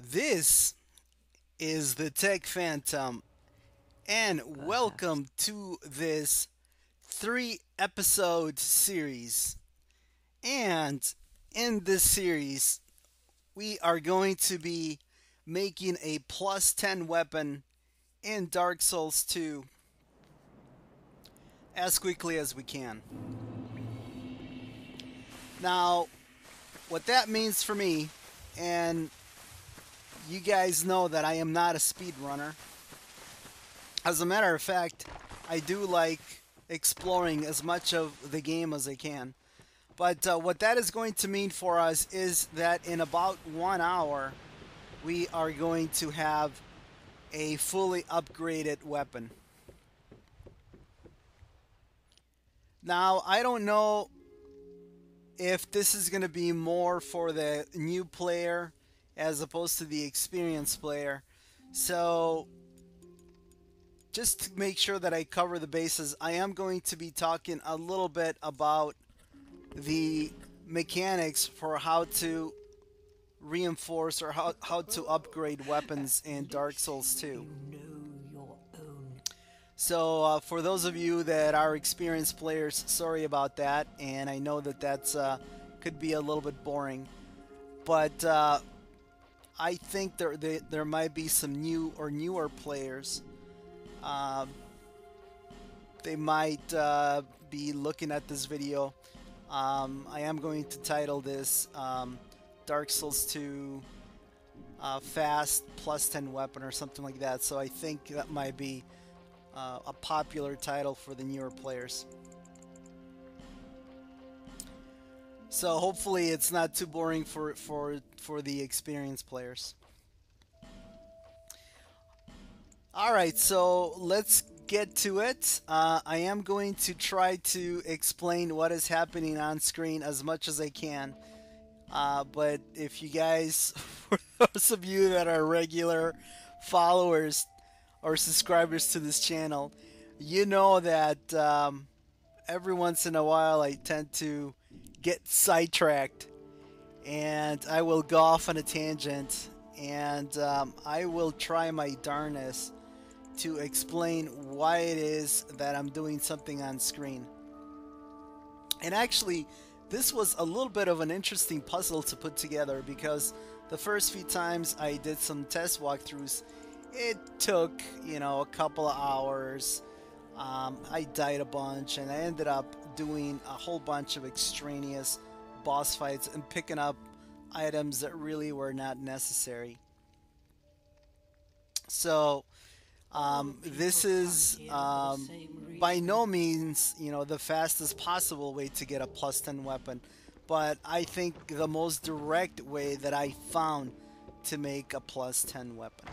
This is the Tech Phantom, and Perhaps. welcome to this 3 episode series. And in this series, we are going to be making a plus 10 weapon in Dark Souls 2 as quickly as we can. Now, what that means for me, and you guys know that I am not a speedrunner. As a matter of fact, I do like exploring as much of the game as I can. But what that is going to mean for us is that in about 1 hour, we are going to have a fully upgraded weapon. Now, I don't know if this is going to be more for the new player as opposed to the experienced player. So, just to make sure that I cover the bases, I am going to be talking a little bit about the mechanics for how to reinforce or how to upgrade weapons At in Dark least Souls 2. you know your own. So, for those of you that are experienced players, sorry about that, and I know that that's could be a little bit boring, but I think there might be some new or newer players. Uh, they might be looking at this video. I am going to title this Dark Souls 2 Fast plus 10 Weapon or something like that. So I think that might be a popular title for the newer players. So hopefully it's not too boring for the experienced players. All right, so let's get to it. I am going to try to explain what is happening on screen as much as I can. But if you guys, for those of you that are regular followers or subscribers to this channel, you know that every once in a while I tend to get sidetracked and I will go off on a tangent and I will try my darnest to explain why it is that I'm doing something on screen. And actually, this was a little bit of an interesting puzzle to put together because the first few times I did some test walkthroughs, it took, a couple of hours. I died a bunch and I ended up doing a whole bunch of extraneous boss fights and picking up items that really were not necessary. So, All this people come is here for the same by reason. no means, the fastest possible way to get a plus 10 weapon, but I think the most direct way that I found to make a plus 10 weapon.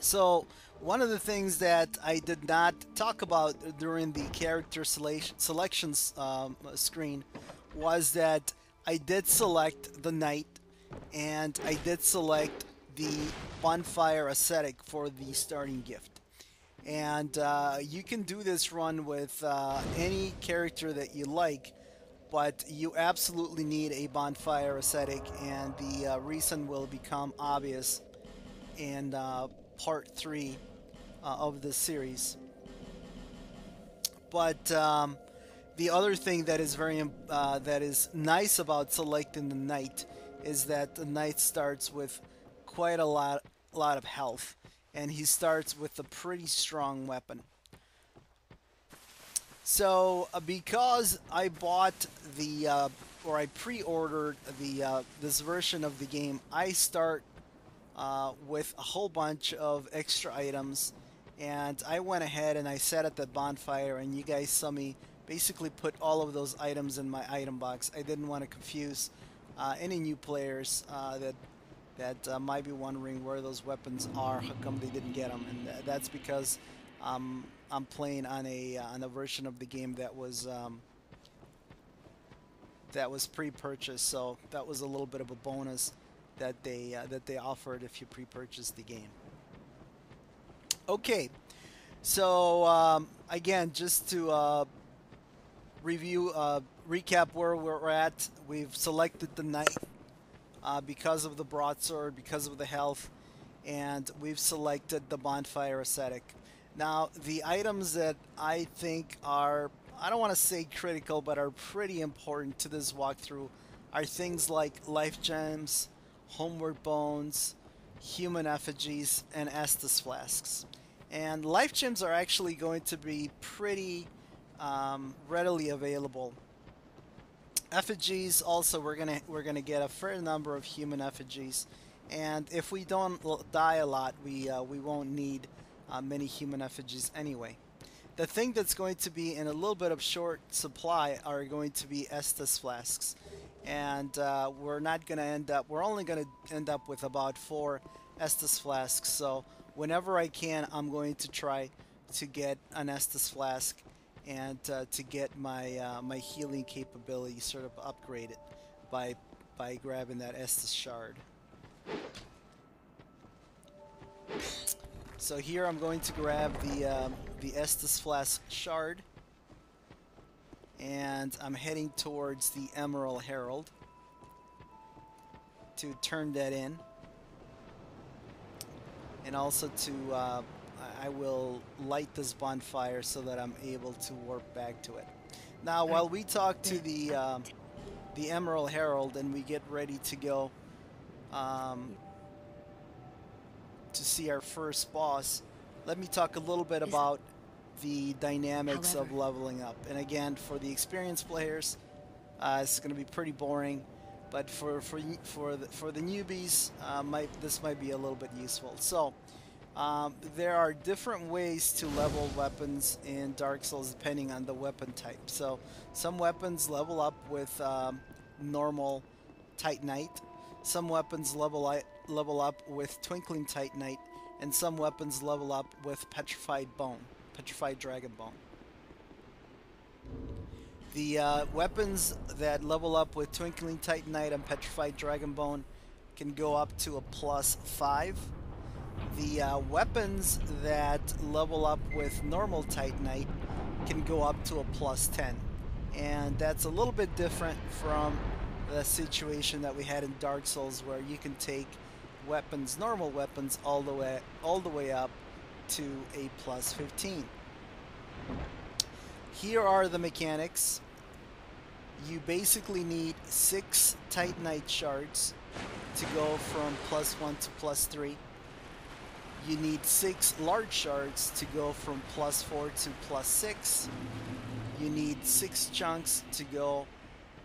So, one of the things that I did not talk about during the character selections screen was that I did select the knight and I did select the bonfire ascetic for the starting gift. And you can do this run with any character that you like, but you absolutely need a bonfire ascetic, and the reason will become obvious in part 3 of this series. But the other thing that is that is nice about selecting the knight is that the knight starts with quite a lot of health, and he starts with a pretty strong weapon. So because I bought the or I pre-ordered the this version of the game, I start with a whole bunch of extra items, and I went ahead and I sat at the bonfire, and you guys saw me basically put all of those items in my item box. I didn't want to confuse any new players that might be wondering where those weapons are. How come they didn't get them? And that's because I'm playing on a version of the game that was pre-purchased, so that was a little bit of a bonus that they offered if you pre-purchased the game. Okay, so again, just to recap where we're at, we've selected the knight. because of the broadsword, because of the health, and we've selected the bonfire ascetic. Now, the items that I think are, I don't want to say critical, but are pretty important to this walkthrough are things like life gems, homeward bones, human effigies, and Estus flasks. And life gems are actually going to be pretty readily available. Effigies also, we're gonna get a fair number of human effigies, and if we don't die a lot, we won't need many human effigies anyway. The thing that's going to be in a little bit of short supply are going to be Estus flasks, and we're not gonna end up. We're only gonna end up with about 4 Estus flasks. So whenever I can, I'm going to try to get an Estus flask and to get my my healing capability sort of upgraded by grabbing that Estus shard. So here I'm going to grab the Estus flask shard, and I'm heading towards the Emerald Herald to turn that in, and also to I will light this bonfire so that I'm able to warp back to it. Now, while we talk to the Emerald Herald and we get ready to go to see our first boss, let me talk a little bit about the dynamics of leveling up. And again, for the experienced players, it's going to be pretty boring, but for the newbies, this might be a little bit useful. So there are different ways to level weapons in Dark Souls depending on the weapon type. So some weapons level up with normal Titanite, some weapons level up with Twinkling Titanite, and some weapons level up with Petrified Dragon Bone. The weapons that level up with Twinkling Titanite and Petrified Dragon Bone can go up to a +5. The weapons that level up with normal Titanite can go up to a +10. And that's a little bit different from the situation that we had in Dark Souls, where you can take weapons, normal weapons, all the way up to a +15. Here are the mechanics. You basically need 6 Titanite shards to go from +1 to +3. You need 6 large shards to go from +4 to +6. You need 6 chunks to go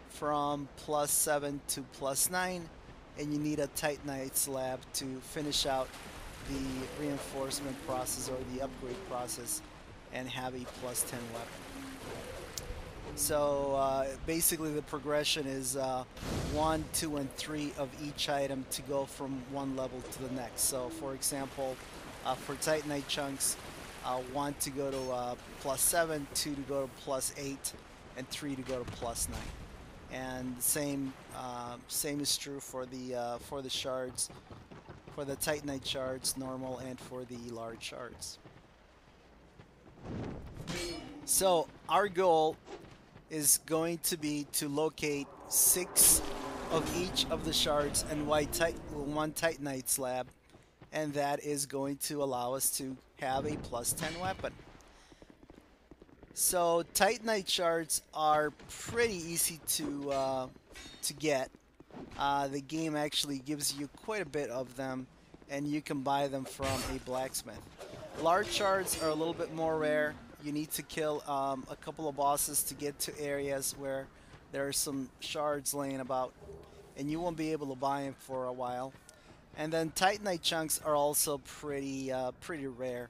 from +7 to +9, and you need a Titanite slab to finish out the reinforcement process or the upgrade process and have a +10 weapon. So basically the progression is 1, 2, and 3 of each item to go from one level to the next. So for example, for Titanite chunks, 1 to go to +7, 2 to go to +8, and 3 to go to +9. And same is true for the shards, for the Titanite shards, normal, and for the large shards. So our goal is going to be to locate 6 of each of the shards and one Titanite slab, and that is going to allow us to have a +10 weapon. So Titanite shards are pretty easy to get. The game actually gives you quite a bit of them, and you can buy them from a blacksmith. Large shards are a little bit more rare. You need to kill a couple of bosses to get to areas where there are some shards laying about, and you won't be able to buy them for a while. And then Titanite chunks are also pretty rare.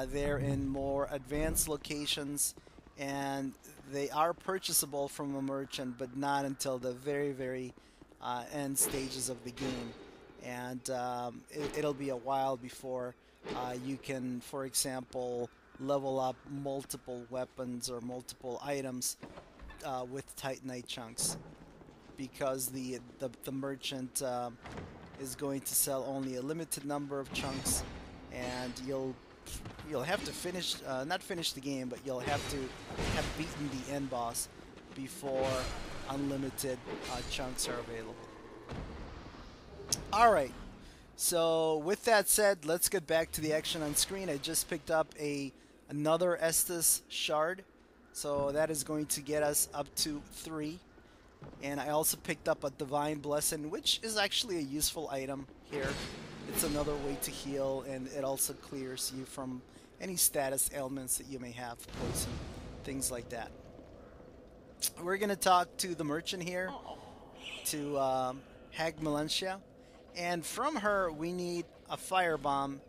They're in more advanced locations, and they are purchasable from a merchant, but not until the very end stages of the game. And it'll be a while before you can, for example, level up multiple weapons or multiple items with Titanite chunks, because the merchant is going to sell only a limited number of chunks, and you'll have to finish, not finish the game, but you'll have to have beaten the end boss before unlimited chunks are available. Alright, so with that said, let's get back to the action on screen. I just picked up another Estus shard, so that is going to get us up to 3. And I also picked up a Divine Blessing, which is actually a useful item here. It's another way to heal, and it also clears you from any status ailments that you may have, poison, things like that. We're going to talk to the merchant here, to Hag Melentia. And from her, we need a firebomb,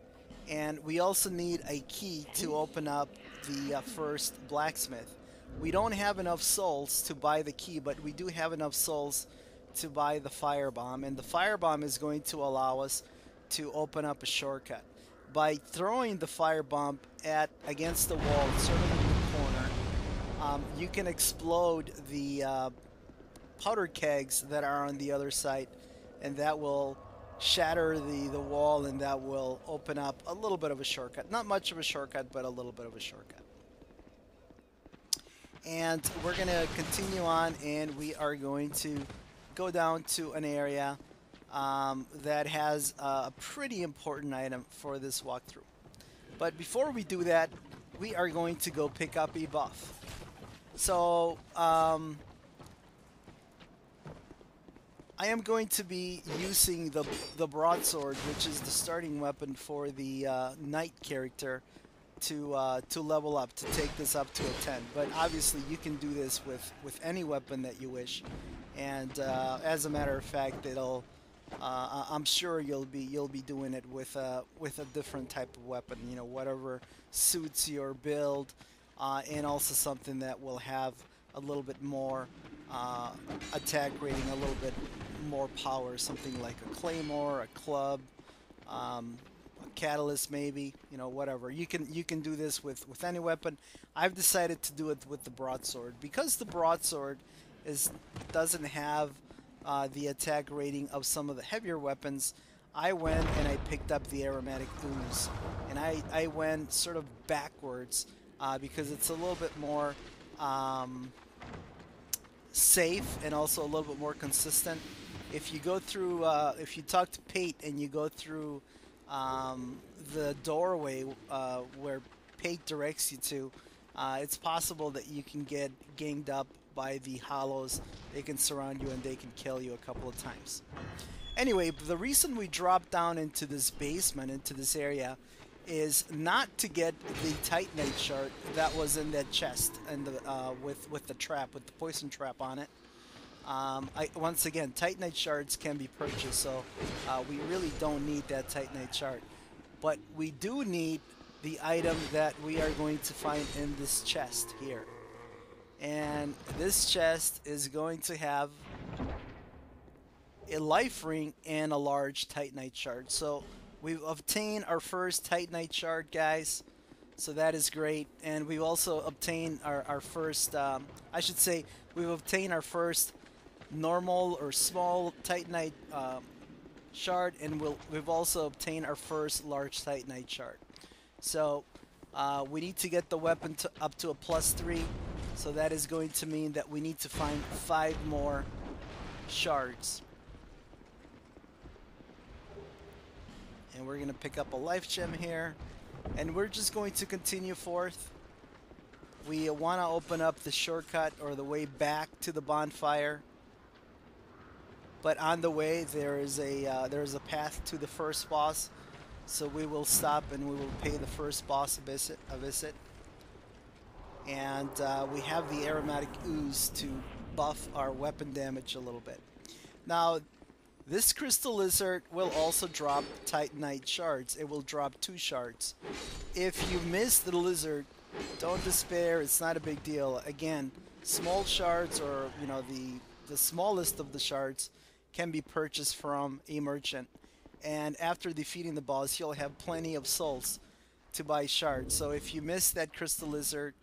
and we also need a key to open up the first blacksmith. We don't have enough souls to buy the key, but we do have enough souls to buy the firebomb, and the firebomb is going to allow us to open up a shortcut. By throwing the firebomb against the wall, sort of in the corner, you can explode the powder kegs that are on the other side, and that will shatter the wall, and that will open up a little bit of a shortcut. Not much of a shortcut, but a little bit of a shortcut. And we're going to continue on, and we are going to go down to an area that has a pretty important item for this walkthrough. But before we do that, we are going to go pick up a buff. So, I am going to be using the broadsword, which is the starting weapon for the knight character, to level up, to take this up to a 10. But obviously you can do this with any weapon that you wish, and as a matter of fact, I'm sure you'll be doing it with a different type of weapon, you know, whatever suits your build, and also something that will have a little bit more attack rating, a little bit more power, something like a claymore, a club, a catalyst, maybe, you know, whatever. You can do this with any weapon. I've decided to do it with the broadsword because the broadsword doesn't have the attack rating of some of the heavier weapons. I went and I picked up the aromatic ooze, and I went sort of backwards because it's a little bit more safe and also a little bit more consistent. If you go through, if you talk to Pate and you go through the doorway where Pate directs you to, it's possible that you can get ganged up by the hollows. They can surround you and they can kill you a couple of times. Anyway, the reason we dropped down into this basement, into this area, is not to get the Titanite shard that was in that chest and with the trap, with the poison trap on it. Once again, Titanite shards can be purchased, so we really don't need that Titanite shard. But we do need the item that we are going to find in this chest here. And this chest is going to have a life ring and a large Titanite shard. So we've obtained our first Titanite shard, guys. So that is great. And we've also obtained our first, I should say, we've obtained our first normal or small Titanite shard, and we've also obtained our first large Titanite shard. So we need to get the weapon up to a +3. So that is going to mean that we need to find 5 more shards. And we're going to pick up a life gem here. And we're just going to continue forth. We want to open up the shortcut or the way back to the bonfire. But on the way there is a path to the first boss. So we will stop and we will pay the first boss a visit. And we have the aromatic ooze to buff our weapon damage a little bit. Now, this crystal lizard will also drop Titanite shards. It will drop 2 shards. If you miss the lizard, don't despair. It's not a big deal. Again, small shards, or you know, the smallest of the shards, can be purchased from a merchant. And after defeating the boss, you'll have plenty of souls to buy shards. So if you miss that crystal lizard,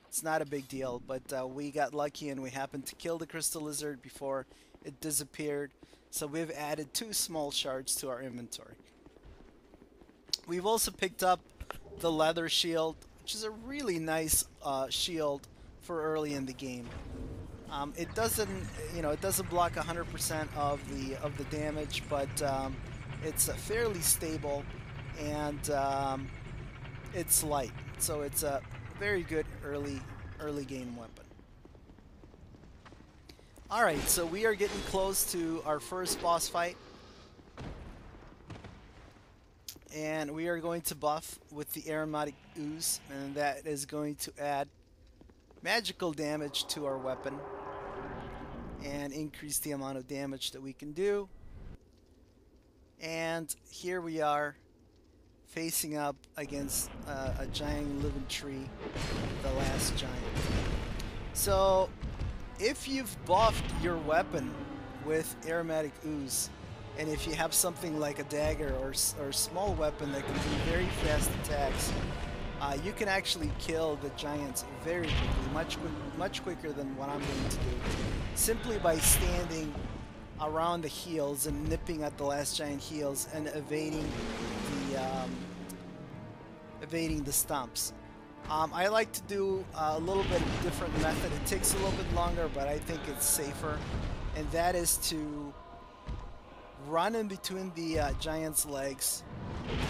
it's not a big deal. But we got lucky and we happened to kill the crystal lizard before it disappeared. So we've added 2 small shards to our inventory. We've also picked up the leather shield, which is a really nice shield for early in the game. It doesn't, it doesn't block 100% of the damage, but it's fairly stable, and it's light, so it's a very good early game weapon. All right, so we are getting close to our first boss fight, and we are going to buff with the aromatic ooze, and that is going to add magical damage to our weapon and increase the amount of damage that we can do. And here we are facing up against a giant living tree, the last giant. So if you've buffed your weapon with aromatic ooze, and if you have something like a dagger or small weapon that can do very fast attacks, you can actually kill the giants very quickly, much quicker than what I'm going to do, simply by standing around the heels and nipping at the last giant heels and evading the stomps. I like to do a little bit of different method. It takes a little bit longer, but I think it's safer, and that is to run in between the giant's legs,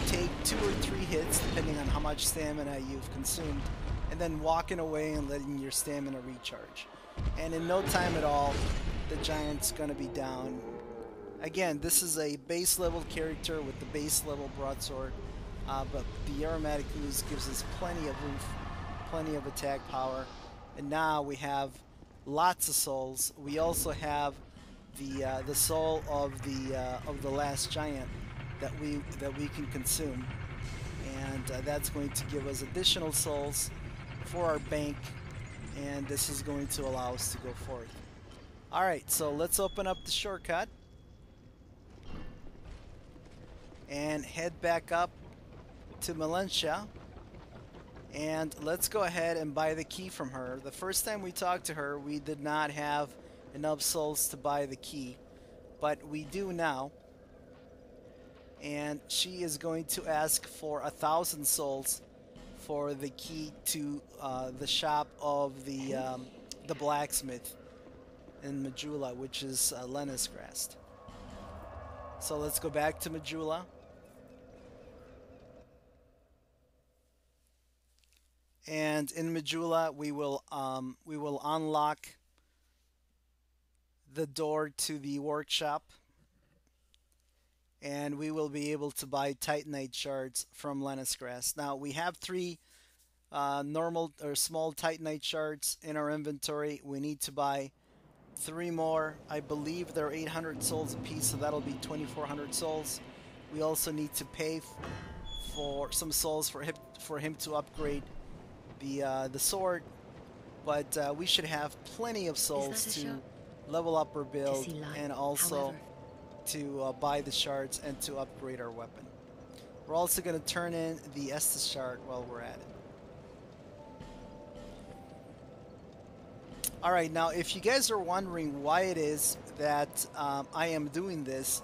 take 2 or 3 hits depending on how much stamina you've consumed, and then walking away and letting your stamina recharge. And in no time at all, the giant's gonna be down. Again, this is a base level character with the base level broadsword, but the aromatic ooze gives us plenty of oomph, plenty of attack power, and now we have lots of souls. We also have the soul of the last giant that we can consume, and that's going to give us additional souls for our bank, and this is going to allow us to go forth. Alright, so let's open up the shortcut and head back up to Melentia, and let's go ahead and buy the key from her. The first time we talked to her, we did not have enough souls to buy the key, but we do now, and she is going to ask for 1,000 souls for the key to the shop of the blacksmith in Majula, which is Lenniscrast. So let's go back to Majula. And in Majula, we will unlock the door to the workshop, and we will be able to buy Titanite shards from Lenniscrast. Now we have 3 normal or small Titanite shards in our inventory. We need to buy 3 more. I believe they're 800 souls a piece, so that'll be 2,400 souls. We also need to pay for some souls for him to upgrade the sword, but we should have plenty of souls to level up our build, and also to buy the shards and to upgrade our weapon. We're also going to turn in the Estus shard while we're at it. Alright, now if you guys are wondering why it is that I am doing this,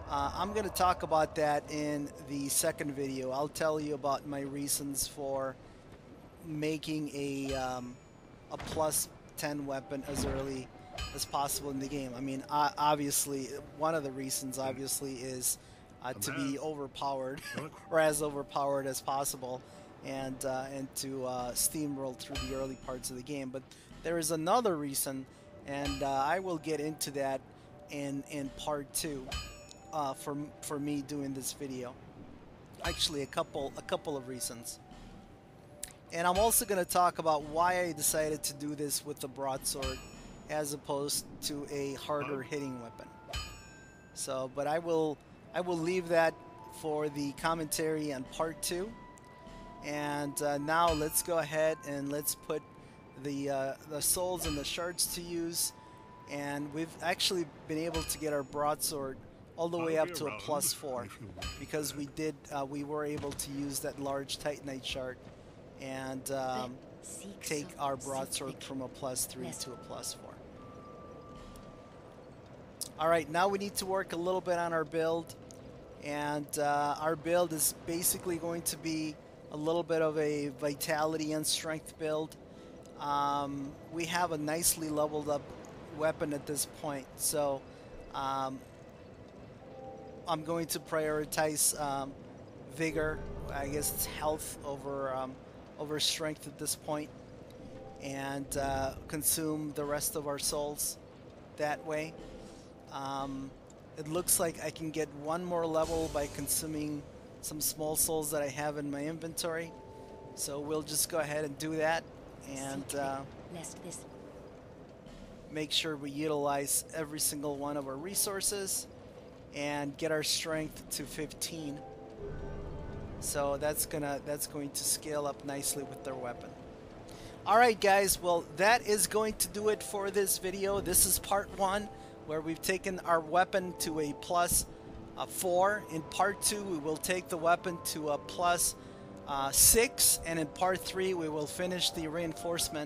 I'm going to talk about that in the second video. I'll tell you about my reasons for making a plus 10 weapon as early as possible in the game. I mean, obviously, one of the reasons obviously is to be overpowered or as overpowered as possible, and to steamroll through the early parts of the game. But there is another reason, and I will get into that in part 2 for me doing this video. Actually, a couple of reasons. And I'm also going to talk about why I decided to do this with the broadsword as opposed to a harder hitting weapon. So, but I will leave that for the commentary on part 2. And now let's go ahead and let's put the souls and the shards to use. And we've actually been able to get our broadsword all the way up to a +4 because we were able to use that large Titanite shard and take our broadsword from a +3 to a +4. Alright, now we need to work a little bit on our build, and our build is basically going to be a little bit of a vitality and strength build. We have a nicely leveled up weapon at this point. So I'm going to prioritize vigor. I guess it's health over strength at this point, and consume the rest of our souls that way. It looks like I can get one more level by consuming some small souls that I have in my inventory. So we'll just go ahead and do that, and make sure we utilize every single one of our resources and get our strength to 15. So that's going to scale up nicely with their weapon. Alright guys, well that is going to do it for this video. This is part 1, where we've taken our weapon to a plus 4. In part 2 we will take the weapon to a plus 6, and in part 3 we will finish the reinforcement